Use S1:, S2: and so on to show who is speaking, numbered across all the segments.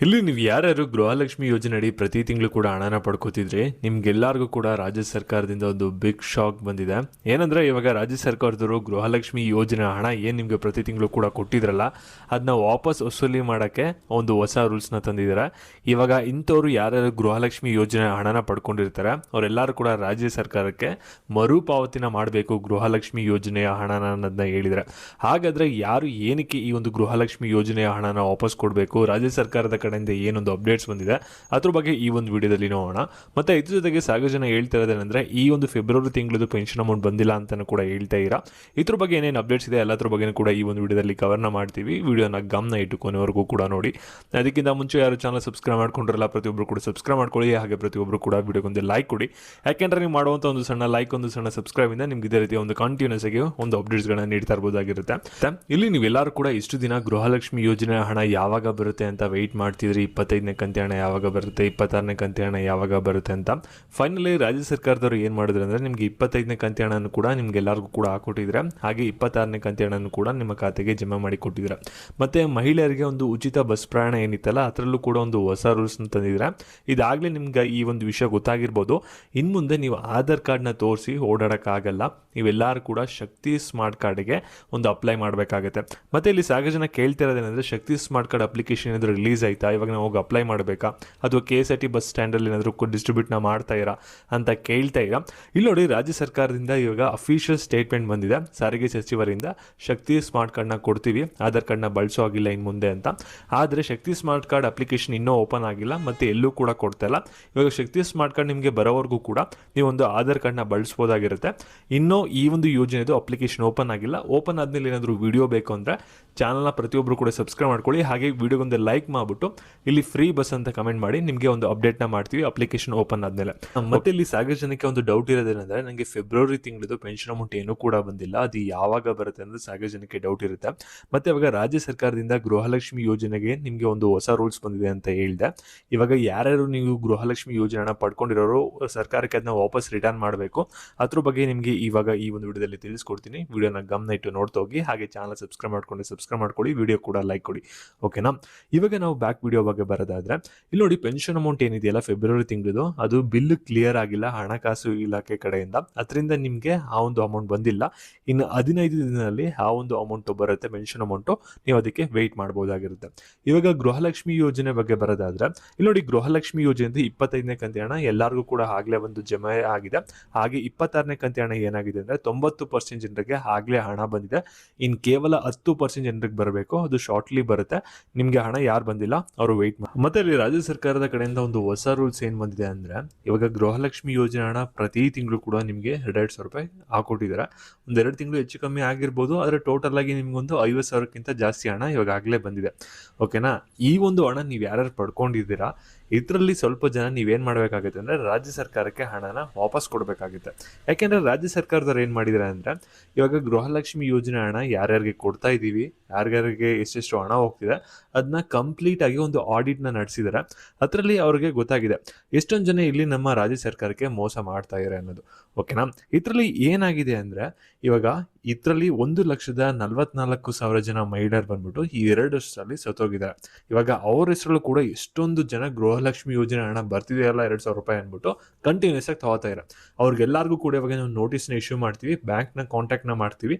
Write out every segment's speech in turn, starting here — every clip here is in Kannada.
S1: ಇಲ್ಲಿ ನೀವು ಯಾರ್ಯಾರು ಗೃಹಲಕ್ಷ್ಮಿ ಯೋಜನೆ ಅಡಿ ಪ್ರತಿ ತಿಂಗಳು ಕೂಡ ಹಣನ ಪಡ್ಕೋತಿದ್ರಿ, ನಿಮ್ಗೆಲ್ಲರಿಗೂ ಕೂಡ ರಾಜ್ಯ ಸರ್ಕಾರದಿಂದ ಒಂದು ಬಿಗ್ ಶಾಕ್ ಬಂದಿದೆ. ಏನಂದ್ರೆ ಇವಾಗ ರಾಜ್ಯ ಸರ್ಕಾರದವರು ಗೃಹಲಕ್ಷ್ಮಿ ಯೋಜನೆ ಹಣ ಏನು ನಿಮಗೆ ಪ್ರತಿ ತಿಂಗಳು ಕೂಡ ಕೊಟ್ಟಿದ್ರಲ್ಲ, ಅದನ್ನ ವಾಪಸ್ ವಸೂಲಿ ಮಾಡೋಕ್ಕೆ ಒಂದು ಹೊಸ ರೂಲ್ಸ್ನ ತಂದಿದ್ದಾರೆ. ಇವಾಗ ಇಂಥವ್ರು ಯಾರ್ಯಾರು ಗೃಹಲಕ್ಷ್ಮಿ ಯೋಜನೆ ಹಣನ ಪಡ್ಕೊಂಡಿರ್ತಾರೆ ಅವರೆಲ್ಲರೂ ಕೂಡ ರಾಜ್ಯ ಸರ್ಕಾರಕ್ಕೆ ಮರುಪಾವತಿನ ಮಾಡಬೇಕು ಗೃಹಲಕ್ಷ್ಮಿ ಯೋಜನೆಯ ಹಣನ ಅನ್ನೋದನ್ನ ಹೇಳಿದರೆ. ಹಾಗಾದರೆ ಯಾರು ಏನಕ್ಕೆ ಈ ಒಂದು ಗೃಹಲಕ್ಷ್ಮಿ ಯೋಜನೆಯ ಹಣನ ವಾಪಸ್ ಕೊಡಬೇಕು, ರಾಜ್ಯ ಸರ್ಕಾರದ ಕಡೆಯಿಂದ ಏನೊಂದು ಅಪ್ಡೇಟ್ಸ್ ಬಂದಿದೆ ಅದ್ರ ಬಗ್ಗೆ ಈ ಒಂದು ವಿಡಿಯೋದಲ್ಲಿ ನೋಡೋಣ. ಮತ್ತೆ ಇದ್ರ ಜೊತೆಗೆ ಸಾಕಷ್ಟು ಜನ ಹೇಳ್ತಾ ಇರೋದೇನೆಂದ್ರೆ ಈ ಒಂದು ಫೆಬ್ರವರಿ ತಿಂಗಳದು ಪೆನ್ಷನ್ ಅಮೌಂಟ್ ಬಂದಿಲ್ಲ ಅಂತಾನು ಕೂಡ ಹೇಳ್ತಾ ಇರಾ. ಇದ್ರ ಬಗ್ಗೆ ಏನೇನು ಅಪ್ಡೇಟ್ಸ್ ಇದೆ ಎಲ್ಲದ್ರ ಬಗ್ಗೆ ಕೂಡ ಈ ಒಂದು ವಿಡಿಯೋದಲ್ಲಿ ಕವರ್ನ ಮಾಡ್ತೀವಿ. ವಿಡಿಯೋನ ಗಮನ ಇಟ್ಟು ಕೊನೆವರೆಗೂ ಕೂಡ ನೋಡಿ. ಅದಕ್ಕಿಂತ ಮುಂಚೆ ಯಾರು ಚಾನಲ್ ಸಬ್ಸ್ಕ್ರೈಬ್ ಮಾಡ್ಕೊಂಡಿರಲ್ಲ ಪ್ರತಿಯೊಬ್ಬರು ಕೂಡ ಸಬ್ಸ್ಕ್ರೈಬ್ ಮಾಡ್ಕೊಳ್ಳಿ. ಹಾಗೆ ಪ್ರತಿಯೊಬ್ಬರು ಕೂಡ ವಿಡಿಯೋಗೊಂದು ಲೈಕ್ ಕೊಡಿ. ಯಾಕೆಂದ್ರೆ ನೀವು ಮಾಡುವಂಥ ಒಂದು ಸಣ್ಣ ಲೈಕ್, ಒಂದು ಸಣ್ಣ ಸಬ್ಸ್ಕ್ರೈಬ್ ಇಂದ ನಿಮ್ಗೆ ಇದೇ ರೀತಿಯ ಒಂದು ಕಂಟಿನ್ಯೂಸ್ ಆಗಿ ಒಂದು ಅಪ್ಡೇಟ್ಸ್ಗಳನ್ನ ನೀಡ್ತಾ ಇರಬಹುದಾಗಿರುತ್ತೆ. ಇಲ್ಲಿ ನೀವೆಲ್ಲರೂ ಕೂಡ ಇಷ್ಟು ದಿನ ಗೃಹಲಕ್ಷ್ಮಿ ಯೋಜನೆ ಹಣ ಯಾವಾಗ ಬರುತ್ತೆ ಅಂತ ವೆಯ್ಟ್ ಮಾಡ್ತಿದ್ರಿ. 25ನೇ ಕಂತಿ ಹಣ ಯಾವಾಗ ಬರುತ್ತೆ, 26ನೇ ಕಂತಿ ಹಣ ಯಾವಾಗ ಬರುತ್ತೆ ಅಂತ. ಫೈನಲಿ ರಾಜ್ಯ ಸರ್ಕಾರದವರು ಏನು ಮಾಡಿದ್ರು ಅಂದರೆ ನಿಮಗೆ 25ನೇ ಕಂತಿ ಹಣನೂ ಕೂಡ ನಿಮ್ಗೆಲ್ಲರಿಗೂ ಕೂಡ ಹಾಕೊಟ್ಟಿದ್ರೆ, ಹಾಗೆ 26ನೇ ಕಂತಿ ಹಣನೂ ಕೂಡ ನಿಮ್ಮ ಖಾತೆಗೆ ಜಮಾ ಮಾಡಿ ಕೊಟ್ಟಿದ್ರೆ. ಮತ್ತು ಮಹಿಳೆಯರಿಗೆ ಒಂದು ಉಚಿತ ಬಸ್ ಪ್ರಯಾಣ ಏನಿತ್ತಲ್ಲ ಅದರಲ್ಲೂ ಕೂಡ ಒಂದು ಹೊಸ ರೂಲ್ಸ್ನ ತಂದಿದ್ರೆ. ಇದಾಗಲೇ ನಿಮ್ಗೆ ಈ ಒಂದು ವಿಷಯ ಗೊತ್ತಾಗಿರ್ಬೋದು. ಇನ್ನು ಮುಂದೆ ನೀವು ಆಧಾರ್ ಕಾರ್ಡ್ನ ತೋರಿಸಿ ಓಡಾಡೋಕ್ಕಾಗಲ್ಲ. ನೀವೆಲ್ಲರೂ ಕೂಡ ಶಕ್ತಿ ಸ್ಮಾರ್ಟ್ ಕಾರ್ಡ್ಗೆ ಒಂದು ಅಪ್ಲೈ ಮಾಡಬೇಕಾಗುತ್ತೆ. ಮತ್ತು ಇಲ್ಲಿ ಸಾಕಷ್ಟು ಜನ ಕೇಳ್ತಿರೋದೇನೆಂದರೆ ಶಕ್ತಿ ಸ್ಮಾರ್ಟ್ ಕಾರ್ಡ್ ಅಪ್ಲಿಕೇಶನ್ ಏನಾದರೂ ರಿಲೀಸ್ ಆಯಿತಾ, ಇವಾಗ ನಾವು ಹೋಗಿ ಅಪ್ಲೈ ಮಾಡಬೇಕಾ, ಅಥವಾ KSRT ಬಸ್ ಸ್ಟ್ಯಾಂಡಲ್ಲಿ ಏನಾದರೂ ಡಿಸ್ಟ್ರಿಬ್ಯೂಟ್ನ ಮಾಡ್ತಾ ಇರಾ ಅಂತ ಕೇಳ್ತಾ ಇರಾ. ಇಲ್ಲಿ ನೋಡಿ, ರಾಜ್ಯ ಸರ್ಕಾರದಿಂದ ಇವಾಗ ಅಫಿಷಿಯಲ್ ಸ್ಟೇಟ್ಮೆಂಟ್ ಬಂದಿದೆ ಸಾರಿಗೆ ಸಚಿವರಿಂದ. ಶಕ್ತಿ ಸ್ಮಾರ್ಟ್ ಕಾರ್ಡ್ನ ಕೊಡ್ತೀವಿ, ಆಧಾರ್ ಕಾರ್ಡ್ನ ಬಳಸೋ ಆಗಿಲ್ಲ ಇನ್ನು ಮುಂದೆ ಅಂತ. ಆದರೆ ಶಕ್ತಿ ಸ್ಮಾರ್ಟ್ ಕಾರ್ಡ್ ಅಪ್ಲಿಕೇಶನ್ ಇನ್ನೂ ಓಪನ್ ಆಗಿಲ್ಲ ಮತ್ತು ಎಲ್ಲೂ ಕೂಡ ಕೊಡ್ತಾ ಇಲ್ಲ. ಇವಾಗ ಶಕ್ತಿ ಸ್ಮಾರ್ಟ್ ಕಾರ್ಡ್ ನಿಮಗೆ ಬರೋವರೆಗೂ ಕೂಡ ನೀವೊಂದು ಆಧಾರ್ ಕಾರ್ಡ್ನ ಬಳಸ್ಬೋದಾಗಿರುತ್ತೆ. ಇನ್ನೂ ಈ ಒಂದು ಯೋಜನೆದು ಅಪ್ಲಿಕೇಶನ್ ಓಪನ್ ಆಗಿಲ್ಲ. ಓಪನ್ ಆದಮೇಲೆ ಏನಾದರೂ ವಿಡಿಯೋ ಬೇಕು ಅಂದರೆ ಚಾನಲ್ನ ಪ್ರತಿಯೊಬ್ಬರು ಕೂಡ ಸಬ್ಸ್ಕ್ರೈಬ್ ಮಾಡ್ಕೊಳ್ಳಿ. ಹಾಗೆ ವಿಡಿಯೋಗೊಂದು ಲೈಕ್ ಮಾಡಿಬಿಟ್ಟು ಇಲ್ಲಿ ಫ್ರೀ ಬಸ್ ಅಂತ ಕಮೆಂಟ್ ಮಾಡಿ, ನಿಮಗೆ ಒಂದು ಅಪ್ಡೇಟ್ನ ಮಾಡ್ತೀವಿ ಅಪ್ಲಿಕೇಶನ್ ಓಪನ್ ಆದಮೇಲೆ. ಮತ್ತೆ ಇಲ್ಲಿ ಸಾಕಷ್ಟು ಜನಕ್ಕೆ ಒಂದು ಡೌಟ್ ಇರೋದೇನೆಂದರೆ ನನಗೆ ಫೆಬ್ರವರಿ ತಿಂಗಳದು ಪೆನ್ಷನ್ ಅಮೌಂಟ್ ಏನೂ ಕೂಡ ಬಂದಿಲ್ಲ, ಅದು ಯಾವಾಗ ಬರುತ್ತೆ ಅಂದರೆ ಸಾಕಷ್ಟು ಜನಕ್ಕೆ ಡೌಟ್ ಇರುತ್ತೆ. ಮತ್ತು ಇವಾಗ ರಾಜ್ಯ ಸರ್ಕಾರದಿಂದ ಗೃಹಲಕ್ಷ್ಮಿ ಯೋಜನೆಗೆ ನಿಮಗೆ ಒಂದು ಹೊಸ ರೂಲ್ಸ್ ಬಂದಿದೆ ಅಂತ ಹೇಳಿದೆ. ಇವಾಗ ಯಾರ್ಯಾರು ನೀವು ಗೃಹಲಕ್ಷ್ಮಿ ಯೋಜನೆನ ಪಡ್ಕೊಂಡಿರೋರು ಸರ್ಕಾರಕ್ಕೆ ಅದನ್ನ ವಾಪಸ್ ರಿಟರ್ನ್ ಮಾಡಬೇಕು. ಅದ್ರ ಬಗ್ಗೆ ನಿಮಗೆ ಇವಾಗ ಈ ಒಂದು ವಿಡಿಯೋದಲ್ಲಿ ತಿಳಿಸ್ಕೊಡ್ತೀನಿ. ವಿಡಿಯೋನ ಗಮನ ಇಟ್ಟು ನೋಡ್ತಾ ಹೋಗಿ. ಹಾಗೆ ಚಾನಲ್ ಸಬ್ಸ್ಕ್ರೈಬ್ ಮಾಡ್ಕೊಳ್ಳಿ, ವಿಡಿಯೋ ಕೂಡ ಲೈಕ್ ಕೊಡಿ, ಓಕೆನಾ. ಇವಾಗ ನಾವು ಬ್ಯಾಕ್ ವಿಡಿಯೋ ಬಗ್ಗೆ ಬರೋದಾದ್ರೆ, ಇಲ್ಲಿ ನೋಡಿ ಪೆನ್ಷನ್ ಅಮೌಂಟ್ ಏನಿದೆಯಲ್ಲ ಫೆಬ್ರವರಿ ತಿಂಗಳದು, ಅದು ಬಿಲ್ ಕ್ಲಿಯರ್ ಆಗಿಲ್ಲ ಹಣಕಾಸು ಇಲಾಖೆ ಕಡೆಯಿಂದ. ಅದರಿಂದ ನಿಮಗೆ ಆ ಒಂದು ಅಮೌಂಟ್ ಬಂದಿಲ್ಲ. ಇನ್ನು 15 ದಿನದಲ್ಲಿ ಆ ಒಂದು ಅಮೌಂಟು ಬರುತ್ತೆ, ಪೆನ್ಷನ್ ಅಮೌಂಟು. ನೀವು ಅದಕ್ಕೆ ವೆಯ್ಟ್ ಮಾಡ್ಬೋದಾಗಿರುತ್ತೆ. ಇವಾಗ ಗೃಹಲಕ್ಷ್ಮಿ ಯೋಜನೆ ಬಗ್ಗೆ ಬರೋದಾದ್ರೆ, ಇಲ್ಲಿ ನೋಡಿ ಗೃಹಲಕ್ಷ್ಮಿ ಯೋಜನೆ 25ನೇ ಕಂತಿ ಹಣ ಎಲ್ಲರಿಗೂ ಕೂಡ ಆಗಲೇ ಒಂದು ಜಮಾ ಆಗಿದೆ. ಹಾಗೆ 26ನೇ ಕಂತಿ ಹಣ ಏನಾಗಿದೆ ಅಂದರೆ 90% ಜನರಿಗೆ ಆಗಲೇ ಹಣ ಬಂದಿದೆ. ಇನ್ನು ಕೇವಲ 10% ಜನರಿಗೆ ಬರಬೇಕು, ಅದು ಶಾರ್ಟ್ಲಿ ಬರುತ್ತೆ. ನಿಮಗೆ ಹಣ ಯಾರು ಬಂದಿಲ್ಲ ಅವರು ವೆಯ್ಟ್ ಮಾಡಿ. ಮತ್ತೆ ಇಲ್ಲಿ ರಾಜ್ಯ ಸರ್ಕಾರದ ಕಡೆಯಿಂದ ಒಂದು ಹೊಸ ರೂಲ್ಸ್ ಏನು ಬಂದಿದೆ ಅಂದರೆ, ಇವಾಗ ಗೃಹಲಕ್ಷ್ಮಿ ಯೋಜನೆ ಹಣ ಪ್ರತಿ ತಿಂಗಳು ಕೂಡ ನಿಮಗೆ 2,000 ರೂಪಾಯಿ ಹಾಕೊಟ್ಟಿದ್ದಾರೆ. ಒಂದು 2 ತಿಂಗಳು ಹೆಚ್ಚು ಕಮ್ಮಿ ಆಗಿರ್ಬೋದು, ಆದರೆ ಟೋಟಲ್ ಆಗಿ ನಿಮಗೊಂದು 50,000ಕ್ಕಿಂತ ಜಾಸ್ತಿ ಹಣ ಇವಾಗ ಆಗಲೇ ಬಂದಿದೆ, ಓಕೆನಾ. ಈ ಒಂದು ಹಣ ನೀವು ಯಾರ್ಯಾರು ಪಡ್ಕೊಂಡಿದ್ದೀರಾ ಇದರಲ್ಲಿ ಸ್ವಲ್ಪ ಜನ ನೀವೇನು ಮಾಡಬೇಕಾಗುತ್ತೆ ಅಂದರೆ ರಾಜ್ಯ ಸರ್ಕಾರಕ್ಕೆ ಹಣನ ವಾಪಸ್ ಕೊಡಬೇಕಾಗುತ್ತೆ. ಯಾಕೆಂದರೆ ರಾಜ್ಯ ಸರ್ಕಾರದವ್ರು ಏನು ಮಾಡಿದ್ದಾರೆ ಅಂದರೆ, ಇವಾಗ ಗೃಹಲಕ್ಷ್ಮಿ ಯೋಜನೆ ಹಣ ಯಾರ್ಯಾರಿಗೆ ಕೊಡ್ತಾ ಇದ್ದೀವಿ, ಯಾರ್ಯಾರಿಗೆ ಎಷ್ಟೆಷ್ಟು ಹಣ ಹೋಗ್ತಿದೆ ಅದನ್ನ ಕಂಪ್ಲೀಟಾಗಿ ಒಂದು ಆಡಿಟ್ನ ನಡೆಸಿದ್ದಾರೆ. ಅದರಲ್ಲಿ ಅವ್ರಿಗೆ ಗೊತ್ತಾಗಿದೆ ಎಷ್ಟೊಂದು ಜನ ಇಲ್ಲಿ ನಮ್ಮ ರಾಜ್ಯ ಸರ್ಕಾರಕ್ಕೆ ಮೋಸ ಮಾಡ್ತಾ ಇದ್ದಾರೆ ಅನ್ನೋದು, ಓಕೆನಾ. ಇದರಲ್ಲಿ ಏನಾಗಿದೆ ಅಂದರೆ, ಇವಾಗ ಇದರಲ್ಲಿ 1,44,000 ಜನ ಮಹಿಳೆಯರು ಬಂದ್ಬಿಟ್ಟು ಈ 2 ವರ್ಷದಲ್ಲಿ ಸತ್ತೋಗಿದ್ದಾರೆ. ಇವಾಗ ಅವ್ರ ಹೆಸರಲ್ಲೂ ಕೂಡ ಎಷ್ಟೊಂದು ಜನ ಗೃಹಲಕ್ಷ್ಮಿ ಯೋಜನೆ ಹಣ ಬರ್ತಿದೆಯಲ್ಲ 2,000 ರೂಪಾಯಿ ಅಂದ್ಬಿಟ್ಟು ಕಂಟಿನ್ಯೂಸ್ ಆಗಿ ತಗೋತಾ ಇದ್ದಾರೆ. ಅವ್ರಿಗೆಲ್ಲರಿಗೂ ಕೂಡ ಇವಾಗ ನಾವು ನೋಟಿಸ್ನ ಇಶ್ಯೂ ಮಾಡ್ತೀವಿ, ಬ್ಯಾಂಕ್ನ ಕಾಂಟ್ಯಾಕ್ಟ್ನ ಮಾಡ್ತೀವಿ,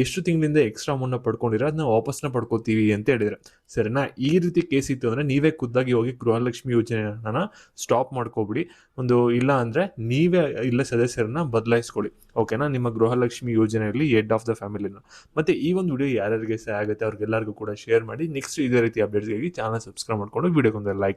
S1: ಎಷ್ಟು ತಿಂಗಳಿಂದ ಎಕ್ಸ್ಟ್ರಾ ಅಮೌಂಟ್ನ ಪಡ್ಕೊಂಡಿರೋ ಅದನ್ನ ವಾಪಸ್ನ ಪಡ್ಕೋತೀವಿ ಅಂತ ಹೇಳಿದ್ರೆ, ಸರಿನಾ. ಈ ರೀತಿ ಕೇಸ್ ಇತ್ತು ಅಂದರೆ ನೀವೇ ಖುದ್ದಾಗಿ ಹೋಗಿ ಗೃಹಲಕ್ಷ್ಮಿ ಯೋಜನೆನ ಸ್ಟಾಪ್ ಮಾಡ್ಕೋಬಿಡಿ. ಒಂದು ಇಲ್ಲ ಅಂದರೆ ನೀವೇ ಇಲ್ಲ ಸದಸ್ಯರನ್ನ ಬದಲಾಯಿಸ್ಕೊಳ್ಳಿ, ಓಕೆನಾ, ನಿಮ್ಮ ಗೃಹಲಕ್ಷ್ಮಿ ಯೋಜನೆಯಲ್ಲಿ ಹೆಡ್ ಆಫ್ ದ ಫ್ಯಾಮಿಲಿನ. ಮತ್ತು ಈ ಒಂದು ವಿಡಿಯೋ ಯಾರ್ಯಾರಿಗೆ ಸಹಾಯ ಆಗುತ್ತೆ ಅವ್ರಿಗೆಲ್ಲರಿಗೂ ಕೂಡ ಶೇರ್ ಮಾಡಿ. ನೆಕ್ಸ್ಟ್ ಇದೇ ರೀತಿ ಅಪ್ಡೇಟ್ಸ್ಗಾಗಿ ಚಾನಲ್ ಸಬ್ಸ್ಕ್ರೈಬ್ ಮಾಡ್ಕೊಂಡು ವಿಡಿಯೋಗೊಂದು ಲೈಕ್ ಕೊಡಿ.